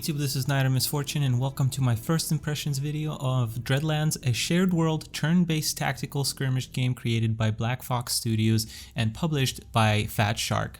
YouTube, this is Nite Misfortune and welcome to my first impressions video of Dreadlands, a shared world turn-based tactical skirmish game created by Black Fox Studios and published by Fat Shark.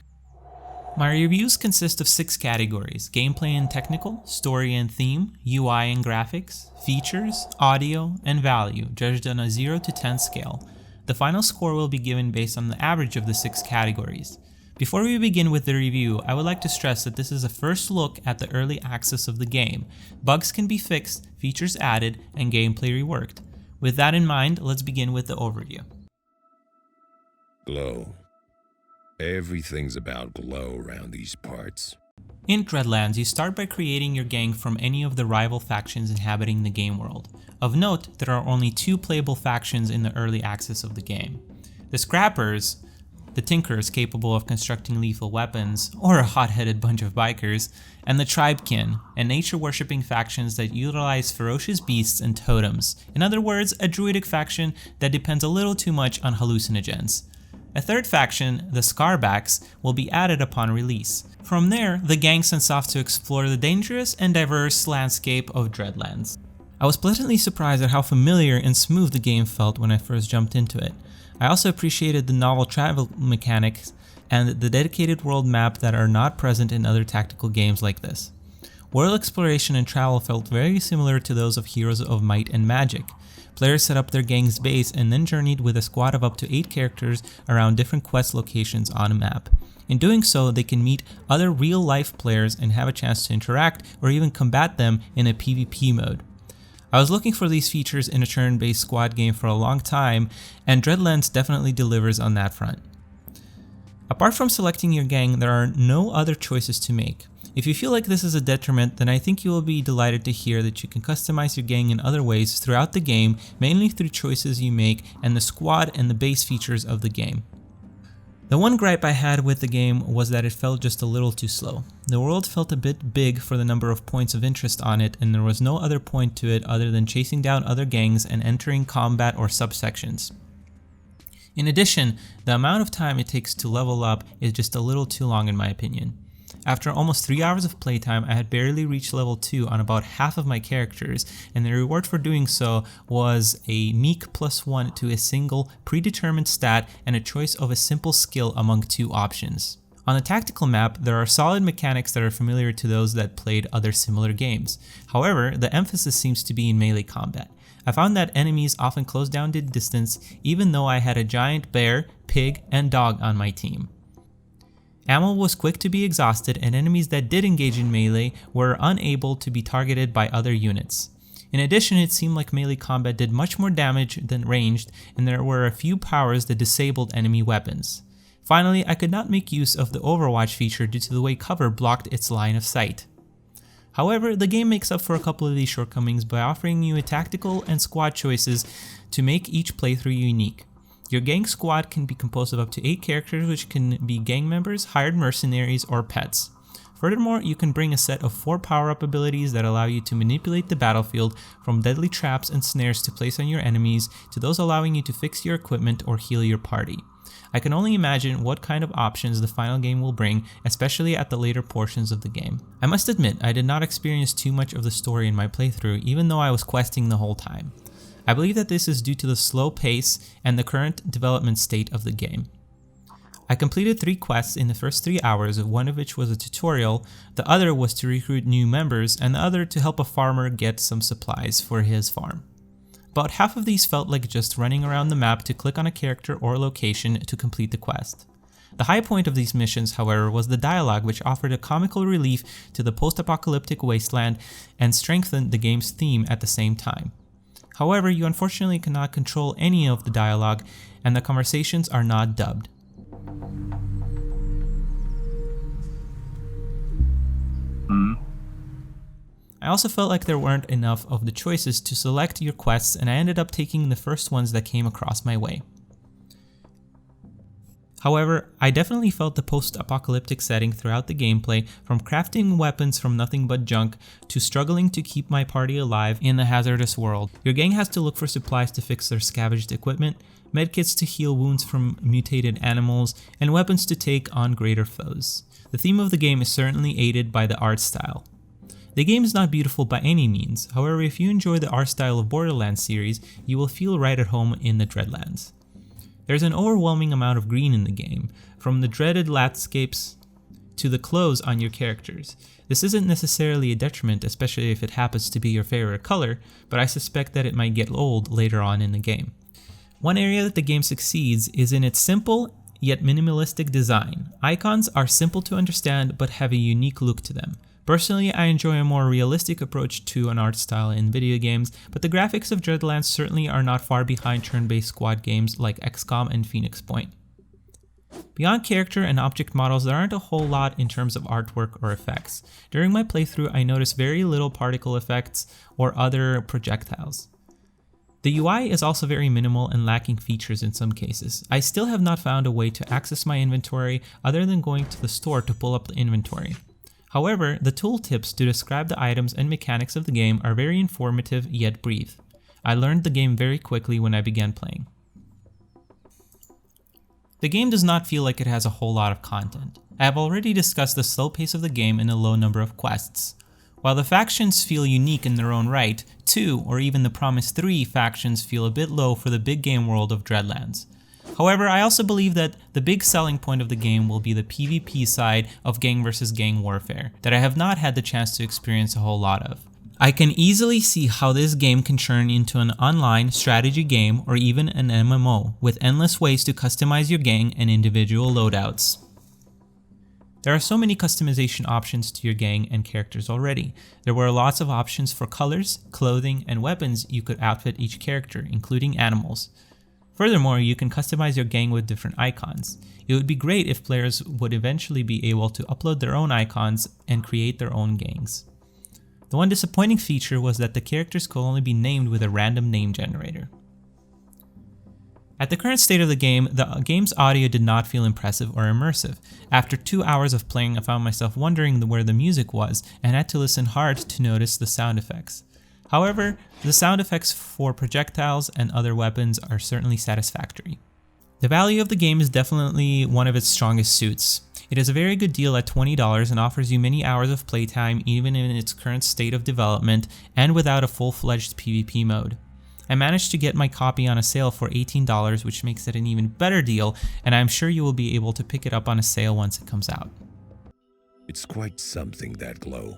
My reviews consist of 6 categories: gameplay and technical, story and theme, UI and graphics, features, audio, and value, judged on a 0 to 10 scale. The final score will be given based on the average of the 6 categories. Before we begin with the review, I would like to stress that this is a first look at the early access of the game. Bugs can be fixed, features added, and gameplay reworked. With that in mind, let's begin with the overview. Glow. Everything's about glow around these parts. In Dreadlands, you start by creating your gang from any of the rival factions inhabiting the game world. Of note, there are only 2 playable factions in the early access of the game. The Scrappers, the Tinkers capable of constructing lethal weapons, or a hot-headed bunch of bikers, and the Tribekin, a nature-worshipping factions that utilize ferocious beasts and totems. In other words, a druidic faction that depends a little too much on hallucinogens. A third faction, the Scarbacks, will be added upon release. From there, the gang sets off to explore the dangerous and diverse landscape of Dreadlands. I was pleasantly surprised at how familiar and smooth the game felt when I first jumped into it. I also appreciated the novel travel mechanics and the dedicated world map that are not present in other tactical games like this. World exploration and travel felt very similar to those of Heroes of Might and Magic. Players set up their gang's base and then journeyed with a squad of up to 8 characters around different quest locations on a map. In doing so, they can meet other real-life players and have a chance to interact or even combat them in a PvP mode. I was looking for these features in a turn-based squad game for a long time, and Dreadlands definitely delivers on that front. Apart from selecting your gang, there are no other choices to make. If you feel like this is a detriment, then I think you will be delighted to hear that you can customize your gang in other ways throughout the game, mainly through choices you make and the squad and the base features of the game. The one gripe I had with the game was that it felt just a little too slow. The world felt a bit big for the number of points of interest on it, and there was no other point to it other than chasing down other gangs and entering combat or subsections. In addition, the amount of time it takes to level up is just a little too long in my opinion. After almost 3 hours of playtime, I had barely reached level 2 on about half of my characters, and the reward for doing so was a meek +1 to a single predetermined stat and a choice of a simple skill among 2 options. On the tactical map, there are solid mechanics that are familiar to those that played other similar games. However, the emphasis seems to be in melee combat. I found that enemies often closed down the distance even though I had a giant bear, pig, and dog on my team. Ammo was quick to be exhausted, and enemies that did engage in melee were unable to be targeted by other units. In addition, it seemed like melee combat did much more damage than ranged, and there were a few powers that disabled enemy weapons. Finally, I could not make use of the Overwatch feature due to the way cover blocked its line of sight. However, the game makes up for a couple of these shortcomings by offering you a tactical and squad choices to make each playthrough unique. Your gang squad can be composed of up to 8 characters, which can be gang members, hired mercenaries, or pets. Furthermore, you can bring a set of 4 power-up abilities that allow you to manipulate the battlefield, from deadly traps and snares to place on your enemies, to those allowing you to fix your equipment or heal your party. I can only imagine what kind of options the final game will bring, especially at the later portions of the game. I must admit, I did not experience too much of the story in my playthrough, even though I was questing the whole time. I believe that this is due to the slow pace and the current development state of the game. I completed 3 quests in the first 3 hours, one of which was a tutorial, the other was to recruit new members, and the other to help a farmer get some supplies for his farm. About half of these felt like just running around the map to click on a character or location to complete the quest. The high point of these missions, however, was the dialogue, which offered a comical relief to the post-apocalyptic wasteland and strengthened the game's theme at the same time. However, you unfortunately cannot control any of the dialogue, and the conversations are not dubbed. I also felt like there weren't enough of the choices to select your quests, and I ended up taking the first ones that came across my way. However, I definitely felt the post-apocalyptic setting throughout the gameplay, from crafting weapons from nothing but junk to struggling to keep my party alive in the hazardous world. Your gang has to look for supplies to fix their scavenged equipment, medkits to heal wounds from mutated animals, and weapons to take on greater foes. The theme of the game is certainly aided by the art style. The game is not beautiful by any means, however if you enjoy the art style of Borderlands series, you will feel right at home in the Dreadlands. There's an overwhelming amount of green in the game, from the dreaded landscapes to the clothes on your characters. This isn't necessarily a detriment, especially if it happens to be your favorite color, but I suspect that it might get old later on in the game. One area that the game succeeds is in its simple yet minimalistic design. Icons are simple to understand but have a unique look to them. Personally, I enjoy a more realistic approach to an art style in video games, but the graphics of Dreadlands certainly are not far behind turn-based squad games like XCOM and Phoenix Point. Beyond character and object models, there aren't a whole lot in terms of artwork or effects. During my playthrough, I noticed very little particle effects or other projectiles. The UI is also very minimal and lacking features in some cases. I still have not found a way to access my inventory other than going to the store to pull up the inventory. However, the tooltips to describe the items and mechanics of the game are very informative yet brief. I learned the game very quickly when I began playing. The game does not feel like it has a whole lot of content. I have already discussed the slow pace of the game and a low number of quests. While the factions feel unique in their own right, 2 or even the promised 3 factions feel a bit low for the big game world of Dreadlands. However, I also believe that the big selling point of the game will be the PvP side of gang versus gang warfare that I have not had the chance to experience a whole lot of. I can easily see how this game can turn into an online strategy game or even an MMO with endless ways to customize your gang and individual loadouts. There are so many customization options to your gang and characters already. There were lots of options for colors, clothing, and weapons you could outfit each character, including animals. Furthermore, you can customize your gang with different icons. It would be great if players would eventually be able to upload their own icons and create their own gangs. The one disappointing feature was that the characters could only be named with a random name generator. At the current state of the game's audio did not feel impressive or immersive. After 2 hours of playing, I found myself wondering where the music was and had to listen hard to notice the sound effects. However, the sound effects for projectiles and other weapons are certainly satisfactory. The value of the game is definitely one of its strongest suits. It is a very good deal at $20 and offers you many hours of playtime even in its current state of development and without a full-fledged PvP mode. I managed to get my copy on a sale for $18, which makes it an even better deal, and I'm sure you will be able to pick it up on a sale once it comes out. It's quite something, that glow.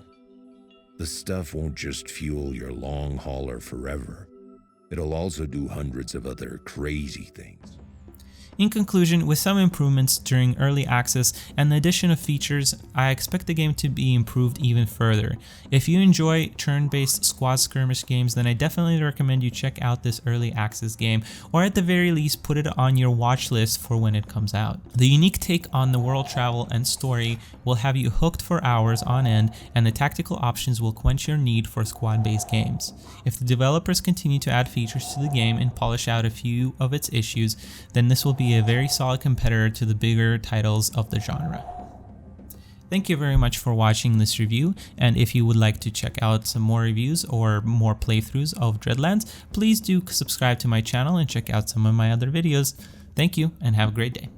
The stuff won't just fuel your long hauler forever. It'll also do hundreds of other crazy things. In conclusion, with some improvements during early access and the addition of features, I expect the game to be improved even further. If you enjoy turn-based squad skirmish games, then I definitely recommend you check out this early access game, or at the very least put it on your watch list for when it comes out. The unique take on the world travel and story will have you hooked for hours on end, and the tactical options will quench your need for squad-based games. If the developers continue to add features to the game and polish out a few of its issues, then this will be a very solid competitor to the bigger titles of the genre. Thank you very much for watching this review, and if you would like to check out some more reviews or more playthroughs of Dreadlands, please do subscribe to my channel and check out some of my other videos. Thank you and have a great day.